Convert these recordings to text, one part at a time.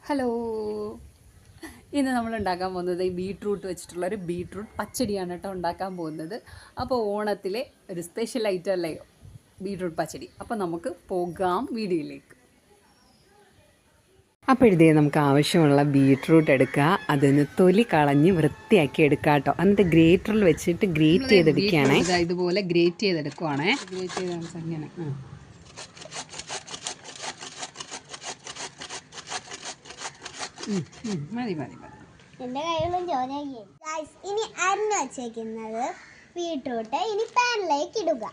Hello, ഇന്ന് നമ്മൾ ഉണ്ടാക്കാൻ പോകുന്നത് ഈ ബീട്രൂട്ട് വെച്ചിട്ടുള്ളൊരു ബീട്രൂട്ട് പച്ചടിയാണ് കേട്ടോ ഉണ്ടാക്കാൻ പോകുന്നത്. അപ്പോൾ ഓണത്തിലെ ഒരു സ്പെഷ്യൽ ഐറ്റം അല്ലേ ബീട്രൂട്ട് പച്ചടി. അപ്പോൾ നമുക്ക് പോകാം വീഡിയോയിലേക്ക്. അപ്പോഴത്തേ നമുക്ക് ആവശ്യമുള്ള ബീട്രൂട്ട് എടുക്കുക, അതിന് തൊലി കളഞ്ഞ് വൃത്തിയാക്കി എടുക്കുക കേട്ടോ. എന്നിട്ട് ഗ്രേറ്ററിൽ വെച്ചിട്ട് ഗ്രേറ്റ് ചെയ്തെടുക്കുകയാണേ. ഇതുപോലെ ഗ്രേറ്റ് ചെയ്തെടുക്കുവാണേ. ഗ്രേറ്റ് ചെയ്താൽ അങ്ങനെ മതി മതി മതി. എൻ്റെ കൈകളും ചോരയും. ഇനി അരിഞ്ഞു വച്ചേക്കുന്നത് ബീട്രൂട്ട് ഇനി പാനിലേക്ക് ഇടുക.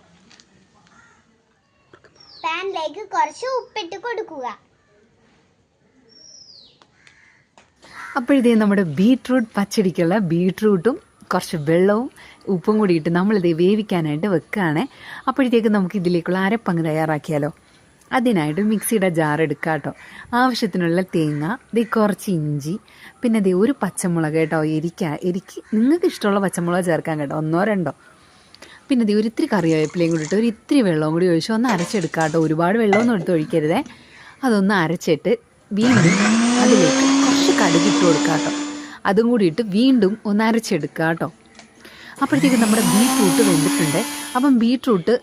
പാനിലേക്ക് കുറച്ച് ഉപ്പിട്ട് കൊടുക്കുക. അപ്പോഴത്തേ നമ്മുടെ ബീട്രൂട്ട് പച്ചടിക്കുള്ള ബീട്രൂട്ടും കുറച്ച് വെള്ളവും ഉപ്പും കൂടി ഇട്ട് നമ്മളിത് വേവിക്കാനായിട്ട് വെക്കുകയാണ്. അപ്പോഴത്തേക്ക് നമുക്ക് ഇതിലേക്കുള്ള അരപ്പങ്ങ് തയ്യാറാക്കിയാലോ. അതിനായിട്ട് മിക്സിയുടെ ജാർ എടുക്കുക കേട്ടോ. ആവശ്യത്തിനുള്ള തേങ്ങ, കുറച്ച് ഇഞ്ചി, പിന്നെ ഒരു പച്ചമുളക് കേട്ടോ. എരിക്ക് നിങ്ങൾക്ക് ഇഷ്ടമുള്ള പച്ചമുളക് ചേർക്കാൻ കേട്ടോ, 1-2. പിന്നെ ഒരിത്തിരി കറിവേപ്പിലയും കൂടി ഇട്ട് ഒരിത്തിരി വെള്ളവും കൂടി ഒഴിച്ച് ഒന്ന് അരച്ചെടുക്കുക കേട്ടോ. ഒരുപാട് വെള്ളമൊന്നും എടുത്ത് ഒഴിക്കരുതേ. അതൊന്ന് അരച്ചിട്ട് വീണ്ടും അതിലേക്ക് കുറച്ച് കടുകിട്ട് കൊടുക്കുക കേട്ടോ. അതും കൂടി ഇട്ട് വീണ്ടും ഒന്ന് അരച്ചെടുക്കുക കേട്ടോ. അപ്പോഴത്തേക്ക് നമ്മുടെ ബീട്രൂട്ട് വെന്തിട്ടുണ്ട്. അപ്പം ബീട്രൂട്ട്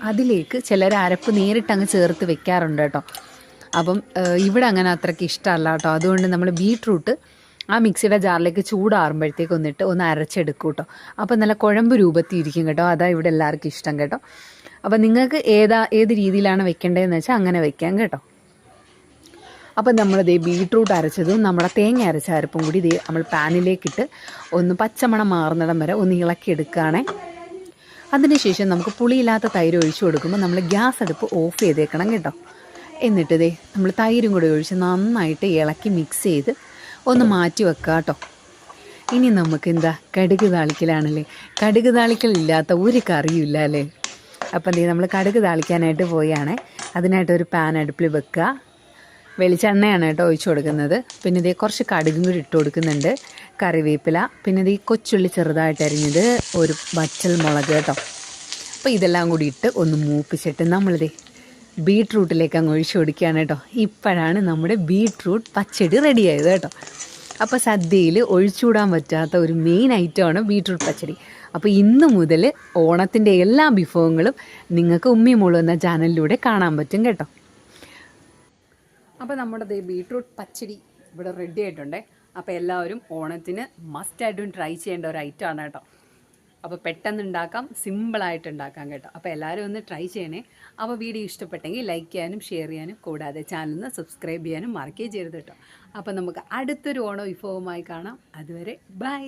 അതിലേക്ക് ചിലർ അരപ്പ് നേരിട്ട് അങ്ങ് ചേർത്ത് വെക്കാറുണ്ട് കേട്ടോ. അപ്പം ഇവിടെ അങ്ങനെ അത്രയ്ക്ക് ഇഷ്ടമല്ല കേട്ടോ. അതുകൊണ്ട് നമ്മൾ ബീട്രൂട്ട് ആ മിക്സിയുടെ ജാറിലേക്ക് ചൂടാറുമ്പോഴത്തേക്ക് ഒന്ന് അരച്ചെടുക്കും കേട്ടോ. അപ്പം നല്ല കുഴമ്പ് രൂപത്തിൽ ഇരിക്കും കേട്ടോ. അതാ ഇവിടെ എല്ലാവർക്കും ഇഷ്ടം കേട്ടോ. അപ്പം നിങ്ങൾക്ക് ഏത് രീതിയിലാണ് വെക്കേണ്ടതെന്ന് വെച്ചാൽ അങ്ങനെ വെക്കാം കേട്ടോ. അപ്പം നമ്മളിതേ ബീട്രൂട്ട് അരച്ചതും നമ്മുടെ തേങ്ങ അരച്ച അരപ്പും കൂടി നമ്മൾ പാനിലേക്കിട്ട് ഒന്ന് പച്ചമണം മാറുന്നിടം വരെ ഒന്ന് ഇളക്കിയെടുക്കുകയാണേ. അതിനുശേഷം നമുക്ക് പുളിയില്ലാത്ത തൈര് ഒഴിച്ചു കൊടുക്കുമ്പോൾ നമ്മൾ ഗ്യാസ് അടുപ്പ് ഓഫ് ചെയ്തേക്കണം കേട്ടോ. എന്നിട്ട് നമ്മൾ തൈരും കൂടി ഒഴിച്ച് നന്നായിട്ട് ഇളക്കി മിക്സ് ചെയ്ത് ഒന്ന് മാറ്റി വെക്കുക കേട്ടോ. ഇനി നമുക്ക് കടുക് താളിക്കലാണല്ലേ. കടുക് താളിക്കലില്ലാത്ത ഒരു കറിയും ഇല്ല അല്ലേ. അപ്പം നമ്മൾ കടുക് താളിക്കാനായിട്ട് പോയാണേ. അതിനായിട്ടൊരു പാൻ അടുപ്പിൽ വെക്കുക. വെളിച്ചെണ്ണയാണ് കേട്ടോ ഒഴിച്ചു കൊടുക്കുന്നത്. പിന്നെ കുറച്ച് കടുകും കൂടി ഇട്ട് കൊടുക്കുന്നുണ്ട്, കറിവേപ്പില, പിന്നെ കൊച്ചുള്ളി ചെറുതായിട്ട് അരിഞ്ഞത്, ഒരു വറ്റൽ മുളക് കേട്ടോ. അപ്പോൾ ഇതെല്ലാം കൂടി ഇട്ട് ഒന്ന് മൂപ്പിച്ചിട്ട് ബീട്രൂട്ടിലേക്ക് അങ്ങ് ഒഴിച്ചു കൊടുക്കുകയാണ് കേട്ടോ. ഇപ്പോഴാണ് നമ്മുടെ ബീട്രൂട്ട് പച്ചടി റെഡിയായത് കേട്ടോ. അപ്പോൾ സദ്യയിൽ ഒഴിച്ചുകൂടാൻ പറ്റാത്ത ഒരു മെയിൻ ഐറ്റമാണ് ബീട്രൂട്ട് പച്ചടി. അപ്പോൾ ഇന്ന് മുതൽ ഓണത്തിൻ്റെ എല്ലാ വിഭവങ്ങളും നിങ്ങൾക്ക് ഉമ്മി മോള് എന്ന ചാനലിലൂടെ കാണാൻ പറ്റും കേട്ടോ. അപ്പോൾ നമ്മുടെ ബീട്രൂട്ട് പച്ചടി ഇവിടെ റെഡി ആയിട്ടുണ്ടേ. അപ്പോൾ എല്ലാവരും ഓണത്തിന് മസ്റ്റായിട്ടും ട്രൈ ചെയ്യേണ്ട ഒരു ഐറ്റമാണ് കേട്ടോ. അപ്പോൾ പെട്ടെന്ന് ഉണ്ടാക്കാം, സിമ്പിളായിട്ട് ഉണ്ടാക്കാം കേട്ടോ. അപ്പോൾ എല്ലാവരും ഒന്ന് ട്രൈ ചെയ്യണേ. അപ്പോൾ വീഡിയോ ഇഷ്ടപ്പെട്ടെങ്കിൽ ലൈക്ക് ചെയ്യാനും ഷെയർ ചെയ്യാനും കൂടാതെ ചാനലിന് സബ്സ്ക്രൈബ് ചെയ്യാനും മറക്കുകയും ചെയ്യരുത് കേട്ടോ. അപ്പോൾ നമുക്ക് അടുത്തൊരു ഓണ വിഭവമായി കാണാം. അതുവരെ ബൈ.